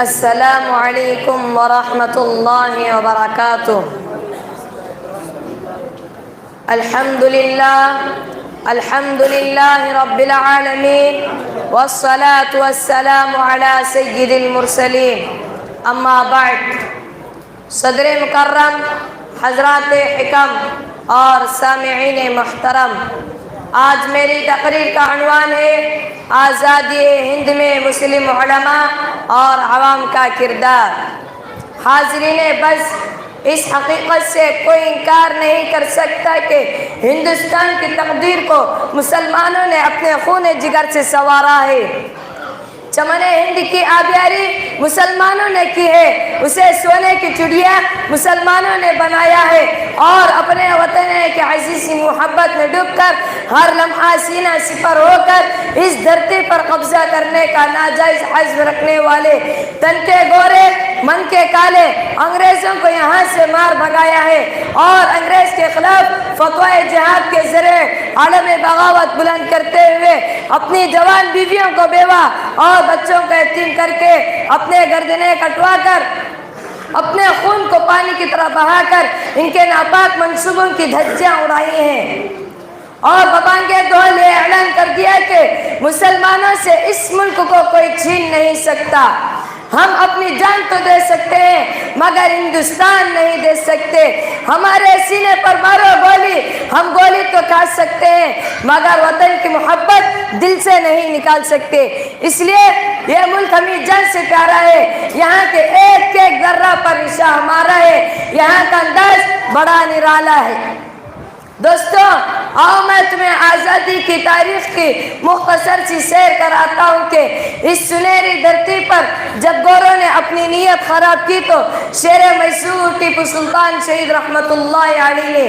السلام علیکم ورحمۃ اللہ وبرکاتہ۔ الحمد للہ رب العالمین والصلاة والسلام علی سید المرسلین، اما بعد۔ صدر مکرم، حضرات حکم اور سامعین محترم، آج میری تقریر کا عنوان ہے آزادی ہند میں مسلم علماء اور عوام کا کردار۔ حاضرین بس، اس حقیقت سے کوئی انکار نہیں کر سکتا کہ ہندوستان کی تقدیر کو مسلمانوں نے اپنے خون جگر سے سنوارا ہے۔ چمن ہند کی آبیاری مسلمانوں نے کی ہے، اسے سونے کی چڑیا مسلمانوں نے بنایا ہے، اور اپنے وطن کے عزیز محبت میں ڈوب کر ہر لمحہ سینہ سپر ہو کر اس دھرتی پر قبضہ کرنے کا ناجائز عزم رکھنے والے تن کے گورے من کے کالے انگریزوں کو یہاں سے مار بھگایا ہے، اور انگریز کے خلاف فتوی جہاد کے ذریعے عالم بغاوت بلند کرتے ہوئے اپنی جوان بیویوں کو بیوہ اور بچوں کو یتیم کر کے اپنے گردنیں کٹوا کر اپنے خون کو پانی کی طرح بہا کر ان کے ناپاک منصوبوں کی دھجیاں اڑائی ہیں، اور ببانگے دول یہ اعلان کر دیا کہ مسلمانوں سے اس ملک کو کوئی چھین نہیں سکتا۔ ہم اپنی جان تو دے سکتے ہیں مگر ہندوستان نہیں دے سکتے۔ ہمارے سینے پر مارو گولی، ہم گولی تو کھا سکتے ہیں مگر وطن کی محبت دل سے نہیں نکال سکتے۔ اس لیے یہ ملک ہمیں جان سے پیارا ہے، یہاں کے ایک ایک ذرہ پر نشاں ہمارا ہے، یہاں کا انداز بڑا نرالا ہے۔ دوستو، آؤ میں تمہیں آزادی کی تاریخ کی مختصر سی سیر کراتا ہوں کہ اس سنہری دھرتی پر جب گوروں نے اپنی نیت خراب کی تو شیر میسور ٹیپو سلطان شہید رحمت اللہ علیہ نے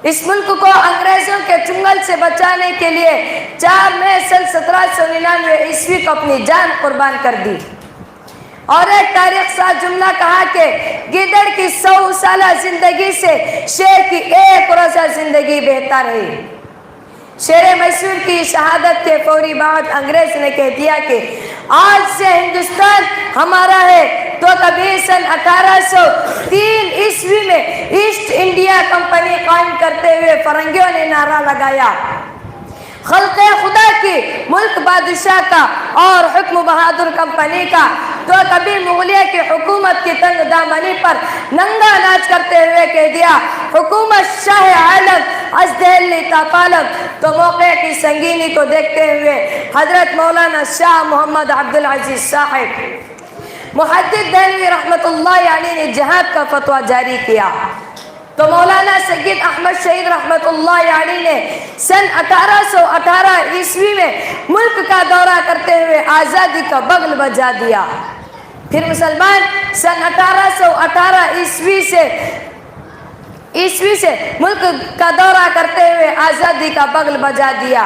اس ملک کو انگریزوں کے چنگل سے بچانے کے لیے 4 مئی سن 1799 عیسوی کو اپنی جان قربان کر دی، اور ایک تاریخ ساز جملہ کہا کہ گیدڑ کی 100 سالہ زندگی سے شیر کی 1 روزہ زندگی بہتر ہے۔ شیر میسور کی شہادت کے فوری بعد انگریز نے کہہ دیا کہ آج سے ہندوستان ہمارا ہے، تو کبھی سن 1803 عیسوی میں ایسٹ انڈیا کمپنی قائم کرتے ہوئے فرنگیوں نے نعرہ لگایا، خلق خدا کی ملک بادشاہ کا اور حکم بہادر کمپنی کا، تو کبھی مغلیہ کی حکومت کی تنگ دامنی پر ننگا ناچ کرتے ہوئے کہہ دیا حکومت شاہ عالم از دہلی تا پالم۔ تو موقع کی سنگینی کو دیکھتے ہوئے حضرت مولانا شاہ محمد عبدالعزیز صاحب محدث دہلوی رحمت اللہ علیہ نے جہاد کا فتویٰ جاری کیا، تو مولانا سید احمد شہید رحمت اللہ علیہ نے سن 1818 عیسوی میں ملک کا دورہ کرتے ہوئے آزادی کا بغل بجا دیا۔ پھر مسلمان سن 1818 عیسوی سے ملک کا دورہ کرتے ہوئے آزادی کا بغل بجا دیا۔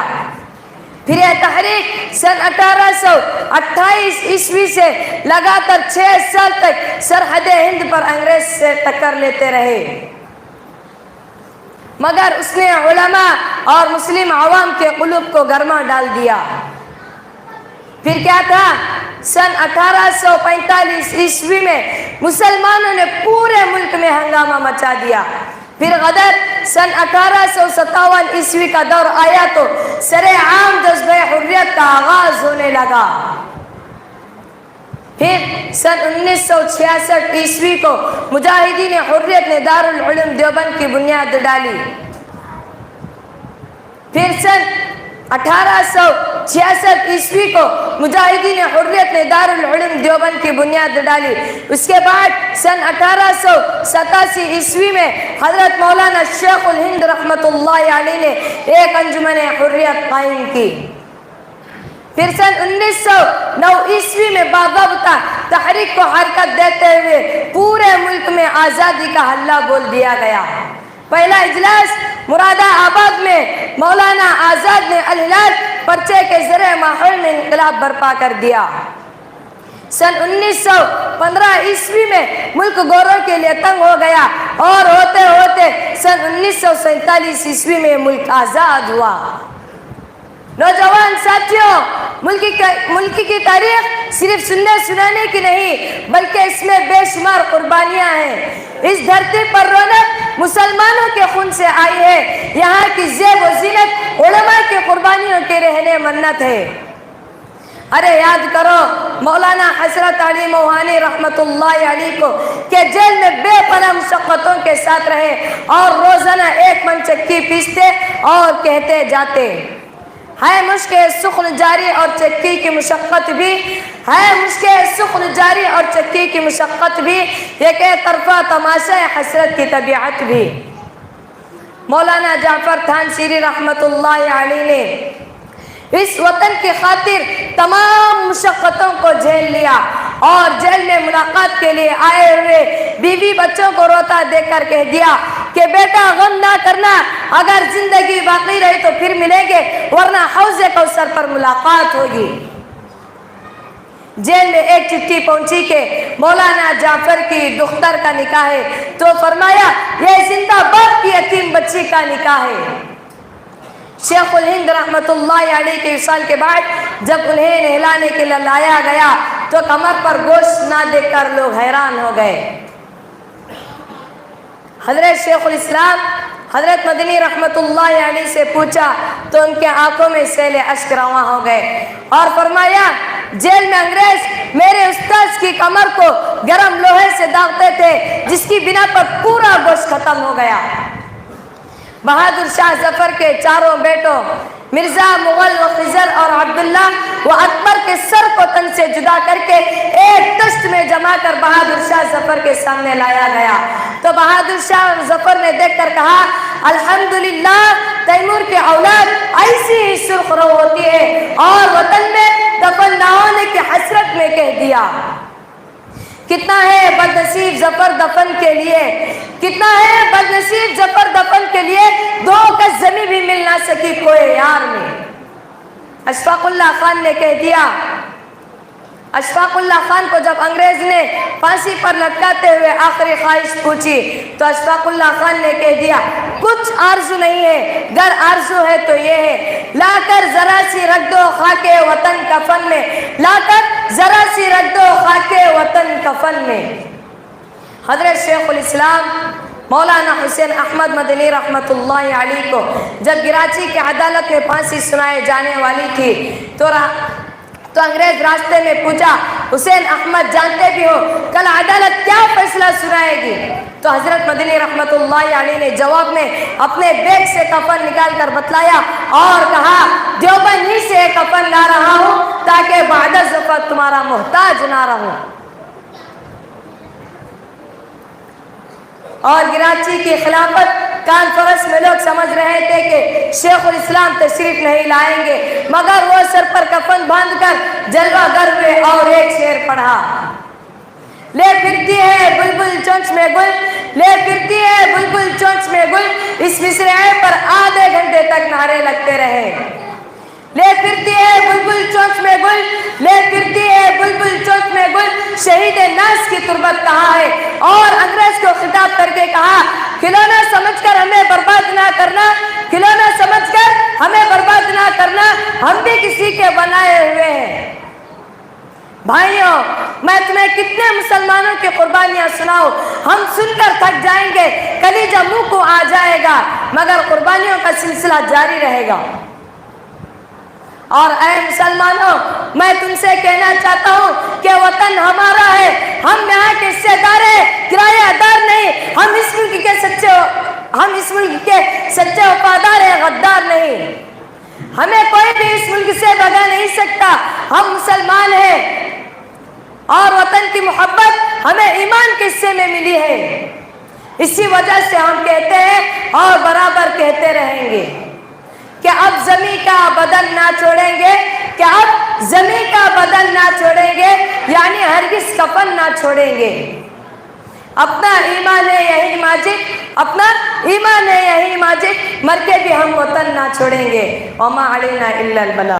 پھر یہ تحریک سن 1828 عیسوی سے لگاتار 6 سال تک سرحد ہند پر انگریز سے ٹکر لیتے رہے، مگر اس نے علماء اور مسلم عوام کے قلوب کو گرما ڈال دیا۔ پھر کیا تھا؟ سن 1845 عیسوی میں مسلمانوں نے پورے ملک میں ہنگامہ مچا دیا۔ پھر غدر سن 1857 عیسوی کا دور آیا تو سر عام جذبہ حریت کا آغاز ہونے لگا۔ پھر سن 1966 عیسوی کو مجاہدین حریت نے دارالعلوم دیوبند کی بنیاد ڈالی۔ پھر سن 1866 عیسوی کو مجاہدین حریت نے دارالعلوم دیوبند کی بنیاد ڈالی۔ اس کے بعد سن 1887 عیسوی میں حضرت مولانا شیخ الہند رحمت اللہ علیہ نے ایک انجمن حریت قائم کی۔ پھر سن 1909 عیسوی میں باضابطہ تحریک کو حرکت دیتے ہوئے پورے ملک میں آزادی کا ہلہ بول دیا گیا۔ پہلا اجلاس مراد آباد میں مولانا آزاد نے الہلال پرچے کے ذریعے ماحول میں انقلاب برپا کر دیا۔ سن 1915 عیسوی میں ملک گوروں کے لیے تنگ ہو گیا، اور ہوتے ہوتے سن 1947 عیسوی میں ملک آزاد ہوا۔ نوجوان ساتھیوں، ملک کی تاریخ صرف سننے سنانے کی نہیں بلکہ اس میں بے شمار قربانیاں ہیں۔ اس دھرتی پر رونق مسلمانوں کے خون سے آئی ہے، یہاں کی زیب و زینت علماء کی قربانیوں کے رہنے منت ہے۔ ارے یاد کرو مولانا حضرت علی موہانی رحمت اللہ علیہ کو کہ جیل میں بے پناہ مشقتوں کے ساتھ رہے اور روزانہ 1 من چکی پیستے اور کہتے جاتے، ہے مشق سخن جاری اور چکی کی مشقت بھی، ہے مشق سخن جاری اور چکی کی مشقت بھی، ایک طرفہ تماشا حسرت کی طبیعت بھی۔ مولانا جعفر تھانسیری رحمت اللہ علیہ نے اس وطن کی خاطر تمام مشقتوں کو جھیل لیا اور جیل میں ملاقات کے لیے آئے ہوئے بیوی بچوں کو روتا دیکھ کر کہہ دیا کہ بیٹا غم نہ کرنا، اگر زندگی باقی رہی تو پھر ملیں گے ورنہ حوض کوثر پر ملاقات ہوگی۔ جیل میں ایک چٹھی پہنچی کہ مولانا جعفر کی دختر کا نکاح ہے، تو فرمایا یہ زندہ باپ کی یتیم بچی کا نکاح ہے۔ شیخ الہند رحمت اللہ علیہ کے وصال کے بعد جب انہیں نہلانے کے لیے لایا گیا تو کمر پر گوشت نہ دیکھ کر لوگ حیران ہو گئے۔ حضرت شیخ الاسلام حضرت مدنی رحمت اللہ علیہ سے پوچھا تو ان کے آنکھوں میں سیل اشک رواں ہو گئے اور فرمایا جیل میں انگریز میرے استاذ کی کمر کو گرم لوہے سے داغتے تھے جس کی بنا پر پورا گوشت ختم ہو گیا۔ بہادر شاہ ظفر کے 4 بیٹوں مرزا، مغل و خضر اور عبداللہ و اکبر کے سر کو تن سے جدا کر کے ایک دشت میں جما کر بہادر شاہ ظفر کے سامنے لایا گیا تو بہادر شاہ ظفر نے دیکھ کر کہا الحمدللہ تیمور کی اولاد ایسی ہی سرخ رو ہوتی ہے، اور وطن میں دفن نہ ہونے کی حسرت میں کہہ دیا کتنا ہے بد نصیب ظفر دفن کے لیے، کتنا ہے بد نصیب ظفر دفن کے لیے 2 گز زمین بھی مل نہ سکی کوئے یار میں۔ اشفاق اللہ خان نے کہہ دیا، اشفاق اللہ خان کو جب انگریز نے پھانسی پر لٹکاتے ہوئے آخری خواہش پوچھی تو اشفاق اللہ خان نے کہہ دیا کچھ آرزو نہیں ہے، گر آرزو ہے تو یہ ہے لا کر ذرا سی رکھ دو خاک وطن کفن میں، لا کر ذرا سی رکھ دو خاک وطن کفن میں۔ حضرت شیخ الاسلام مولانا حسین احمد مدنی رحمت اللہ علیہ کو جب کراچی کی عدالت میں پھانسی سنائے جانے والی تھی تو انگریز راستے میں پوچھا حسین احمد جانتے بھی ہو کل عدالت کیا فیصلہ سنائے گی؟ تو حضرت مدنی رحمت اللہ علیہ نے جواب میں اپنے بیگ سے کفن نکال کر بتلایا اور کہا دیوبند ہی سے کفن لا رہا ہوں تاکہ بعد ظفر تمہارا محتاج نہ رہوں۔ اور کراچی کی خلافت کانفرنس میں لوگ سمجھ رہے تھے کہ شیخ الاسلام تشریف نہیں لائیں گے، مگر وہ سر پر کفن باندھ کر جلوہ گر ہوئے اور ایک شعر پڑھا، لے پھرتی ہے بلبل چونچ میں گل، لے پھرتی ہے بلبل چونچ میں گل، اس مصرعے پر آدھے گھنٹے تک نعرے لگتے رہے، لے پھرتی ہے بلبل چونچ میں گل، لے پھرتی ہے بلبل چونچ میں گل، شہید ناس کی تربت کہاں ہے؟ اور انگریز کو خطاب کر کے کہا کھلونا سمجھ کر ہمیں برباد نہ کرنا، کھلونا سمجھ کر ہمیں برباد نہ کرنا، ہم بھی کسی کے بنائے ہوئے ہیں۔ بھائیوں میں تمہیں کتنے مسلمانوں کی قربانیاں سناؤں، ہم سن کر تھک جائیں گے، کلیجہ منہ کو آ جائے گا، مگر قربانیوں کا سلسلہ جاری رہے گا۔ اور اے مسلمانوں میں تم سے کہنا چاہتا ہوں کہ وطن ہمارا ہے، ہم یہاں کے حصے دار ہیں، کرایہ دار نہیں، ہم اس ملک کے سچے وفادار ہیں، غدار نہیں، ہمیں کوئی بھی اس ملک سے بھگا نہیں سکتا، ہم مسلمان ہیں اور وطن کی محبت ہمیں ایمان کے حصے میں ملی ہے، اسی وجہ سے ہم کہتے ہیں اور برابر کہتے رہیں گے کہ اب زمین کا بدن نہ چھوڑیں گے، کہ اب زمین کا بدن نہ چھوڑیں گے، یعنی ہرگز کفن نہ چھوڑیں گے۔ اپنا ایمان ہے یہی ماجد، اپنا ایمان ہے یہی ماجد، مر کے بھی ہم وطن نہ چھوڑیں گے۔ وما علینا الا البلاغ۔